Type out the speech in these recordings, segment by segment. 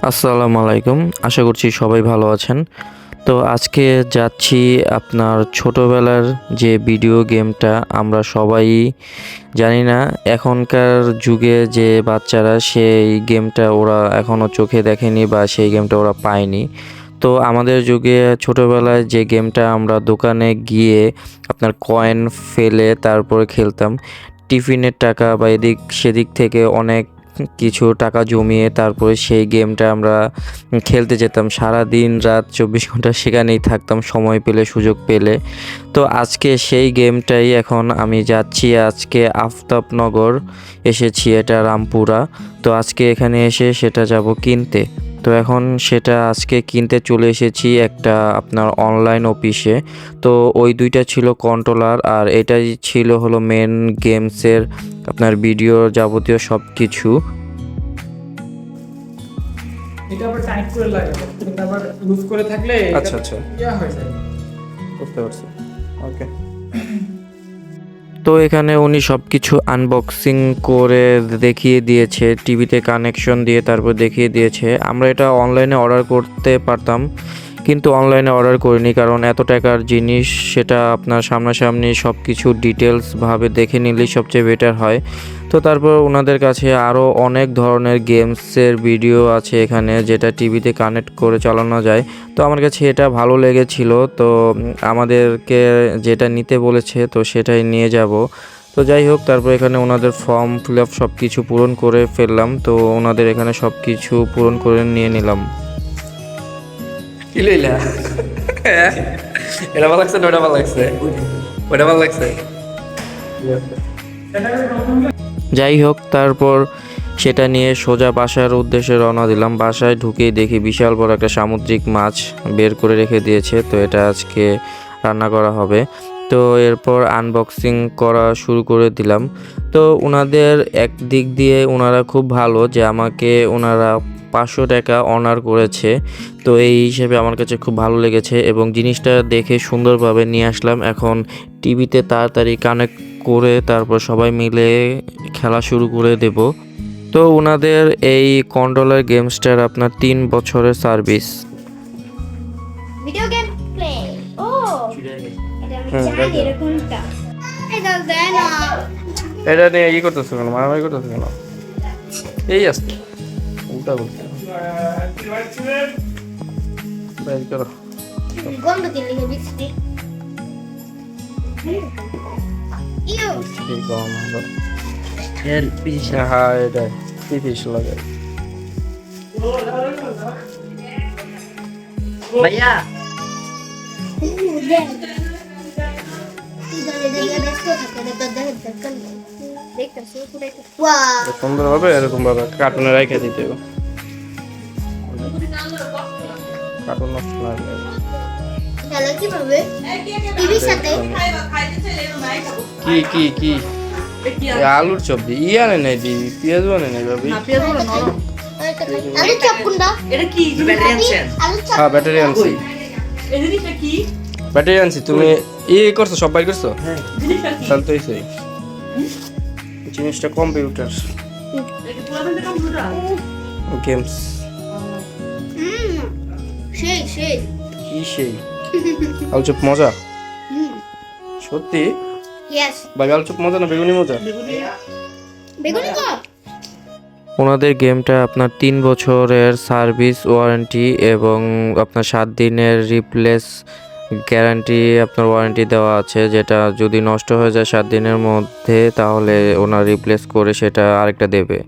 আসসালামু আলাইকুম। আশা করছি সবাই ভালো আছেন। তো আজকে যাচ্ছি আপনার ছোটোবেলার যে ভিডিও গেমটা আমরা সবাই জানি না এখনকার যুগে যে বাচ্চারা সেই গেমটা ওরা এখনও চোখে দেখেনি বা সেই গেমটা ওরা পায়নি। তো আমাদের যুগে ছোটোবেলায় যে গেমটা আমরা দোকানে গিয়ে আপনার কয়েন ফেলে তারপরে খেলতাম। টিফিনের টাকা বা এদিক সেদিক থেকে অনেক কিছু টাকা জমিয়ে তারপরে সেই গেমটা আমরা খেলতে যেতাম। সারাদিন রাত 24 ঘন্টা সেখানেই থাকতাম সময় পেলে সুযোগ পেলে। তো আজকে সেই গেমটাই এখন আমি যাচ্ছি। আজকে আফতাবনগর এসেছি, এটা রামপুরা। তো আজকে এখানে এসে সেটা যাব কিনতে। তো এখন সেটা আজকে কিনতে চলে এসেছি একটা আপনার অনলাইন অফিসে। তো ওই দুইটা ছিল কন্ট্রোলার আর এটাই ছিল হলো মেন গেমসের আপনার ভিডিও যাবতীয় সব কিছু। এটা আবার টাইট করে লাগাবে, কিন্তু আবার লুজ করে থাকলে আচ্ছা আচ্ছা, ইয়া হয়ে যায়। বুঝতে পারছি। ওকে। তো এখানে উনি সব কিছু আনবক্সিং করে দেখিয়ে দিয়েছে, টিভিতে কানেকশন দিয়ে তারপর দেখিয়ে দিয়েছে। আমরা এটা অনলাইনে অর্ডার করতে পারতাম, কিন্তু অনলাইনে অর্ডার করিনি, কারণ এত টাকার জিনিস সেটা আপনার সামনাসামনি সব কিছু ডিটেলসভাবে দেখে নিলেই সবচেয়ে বেটার হয়। তো তারপর ওনাদের কাছে আরও অনেক ধরনের গেমসের ভিডিও আছে এখানে, যেটা টিভিতে কানেক্ট করে চালানো যায়। তো আমার কাছে এটা ভালো লেগেছিল। তো আমাদেরকে যেটা নিতে বলেছে তো সেটাই নিয়ে যাব। তো যাই হোক, তারপর এখানে ওনাদের ফর্ম ফিল আপ সব কিছু পূরণ করে ফেললাম। তো ওনাদের এখানে সব কিছু পূরণ করে নিয়ে নিলাম। কি লইলা? এটা ভালো লাগছে না ওটা ভালো লাগছে? ওটা ভালো লাগছে? যাই হোক, তারপর সেটা নিয়ে সোজা বাসার উদ্দেশ্যে রওনা দিলাম। বাসায় ঢুকেই দেখি বিশাল বড় একটা সামুদ্রিক মাছ বের করে রেখে দিয়েছে। তো এটা আজকে রান্না করা হবে। তো এরপর আনবক্সিং করা শুরু করে দিলাম। তো ওনাদের এক দিক দিয়ে ওনারা খুব ভালো যে আমাকে ওনারা 500 টাকা অনার করেছে। তো এই হিসেবে আমার কাছে খুব ভালো লেগেছে এবং জিনিসটা দেখে সুন্দরভাবে নিয়ে আসলাম। এখন টিভিতে তাড়াতাড়ি কানেক্ট করে তারপর সবাই মিলে খেলা শুরু করে দেব। তো ওনাদের এই কন্ট্রোলার গেমসটার আপনার 3 বছরের সার্ভিস। ভিডিও গেম প্লে ও এটা আমি জানি এরকমটা এটা দেয় না এটা নিয়ে ই করতেছো কেন? মারামারি করতেছো কেন? এই আসছে উল্টা করতে বাইর করো। গন্ধ কি লিখে বিক্রি ইউ কি কম হলো এর পিছে হ্যাঁ এটা কি ফিশ লাগে ভাইয়া সুন্দর হবে এরকম ভাবে কার্টুনে রেখে দিতে হবে। কার্টুন নষ্ট না হলে কিভাবে টিভির সাথে কি কি কি এই আলুর চপ দি ই আনে নাই দি পেঁয়াজ আনে নাই ভাবি। আলু চপ কোনটা এটা কি ব্যাটারি আনছেন? আলু চপ হ্যাঁ ব্যাটারি আনছি। এই জিনিসটা কি? ব্যাটারি আনছি। তুমি ই করছো সব বাইর করছো? হ্যাঁ জিনিসটা কি? তাহলে তো এই জিনিসটা কম্পিউটার এটা পুরাতন কম্পিউটার। গেমস সেই সেই কি সেই আলু চপ মজা সত্যি ইয়েস ভাই? আলু চপ মজা না বেগুনি মজা? বেগুনি তো ওনাদের গেমটা আপনার 3 বছরের সার্ভিস ওয়ারেন্টি এবং আপনার 7 দিনের রিপ্লেস গ্যারান্টি আপনার ওয়ারেন্টি দেওয়া আছে, যেটা যদি নষ্ট হয়ে যায় 7 দিনের মধ্যে তাহলে ওনার রিপ্লেস করে সেটা আরেকটা দেবে।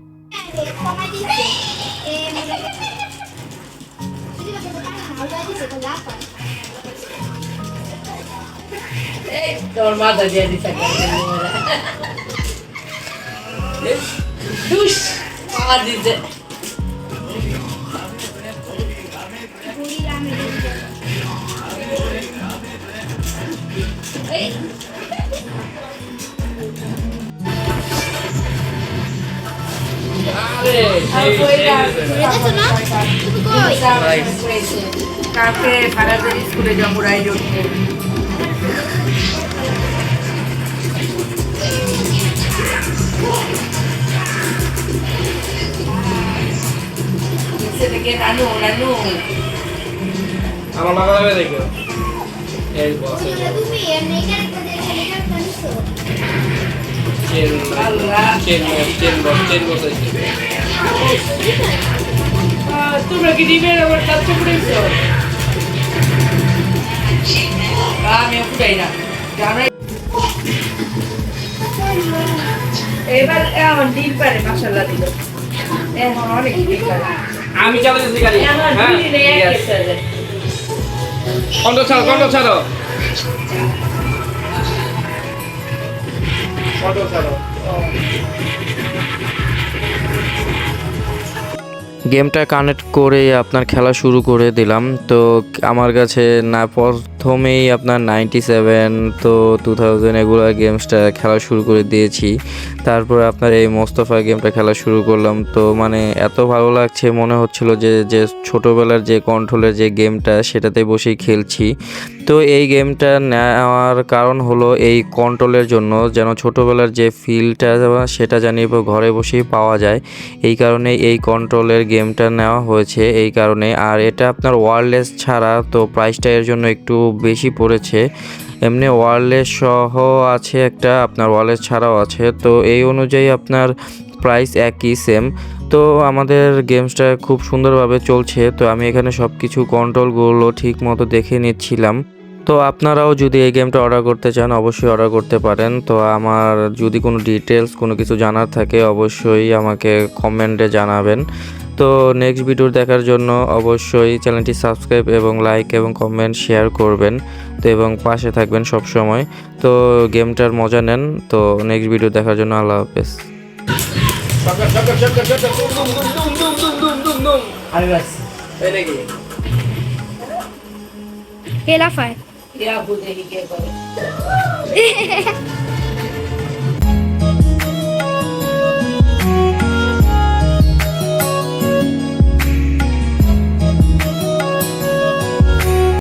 তোর মাথা দিয়ে দিছে দুস মার দিছে কাকে ফারাদের স্কুলে যাবো রাইড উঠতে বলছে থেকে নানু নানু আমার লাগা যাবে দেখো এই বস তুমি এমনি ক্যারেক্টার দিয়ে ক্যারেক্টার নিছো চেন বস তোমরা কি ডিমের আবার কাজ করেছো আমি ফুটাই না আমরা এবার এখন ডিম পারে মাশাআল্লাহ দিল এখন অনেক ডিম পারে আমি চালাতেছি গাড়ি এখন হ্যাঁ ডিম নেই একটা কন্ট্রোল ছাড়ো কন্ট্রোল ছাড়ো কন্ট্রোল ছাড়ো গেমটা কানেক্ট করে আপনার খেলা শুরু করে দিলাম। তো আমার কাছে না প্রথমেই আপনার 97 তো 2000 এগুলো গেমসটা খেলা শুরু করে দিয়েছি। তারপরে আপনার এই মোস্তফা গেমটা খেলা শুরু করলাম। তো মানে এত ভালো লাগছে, মনে হচ্ছিল যে ছোটোবেলার যে কন্ট্রোলের যে গেমটা সেটাতে বসেই খেলছি। তো এই গেমটা নেওয়ার কারণ হলো এই কন্ট্রোলের জন্য, যেন ছোটোবেলার যে ফিলটা সেটা জানি ঘরে বসেই পাওয়া যায়। এই কারণে এই কন্ট্রোলের গেমটা নেওয়া হয়েছে এই কারণে। আর এটা আপনার ওয়্যারলেস ছাড়া, তো প্রাইসটা এর জন্য একটু বেশি পড়েছে। এমনি ওয়্যারলেস সহ আছে একটা, আপনার ওয়্যারলেস ছাড়াও আছে। তো এই অনুযায়ী আপনার প্রাইস একই সেম। তো আমাদের গেমসটা খুব সুন্দরভাবে চলছে। তো আমি এখানে সব কিছু কন্ট্রোলগুলো ঠিক মতো দেখে নিচ্ছিলাম। তো আপনারাও যদি এই গেমটা অর্ডার করতে চান অবশ্যই অর্ডার করতে পারেন। তো আমার যদি কোনো ডিটেলস কোনো কিছু জানার থাকে অবশ্যই আমাকে কমেন্টে জানাবেন। তো নেক্সট ভিডিও দেখার জন্য অবশ্যই চ্যানেলটি সাবস্ক্রাইব এবং লাইক এবং কমেন্ট শেয়ার করবেন। তো এবং পাশে থাকবেন সব সময়। তো গেমটার মজা নেন। তো নেক্সট ভিডিও দেখার জন্য আল্লাহ হাফেজ। এই নাকি হেলা ফায়ার ইয়া বুঝে কি করে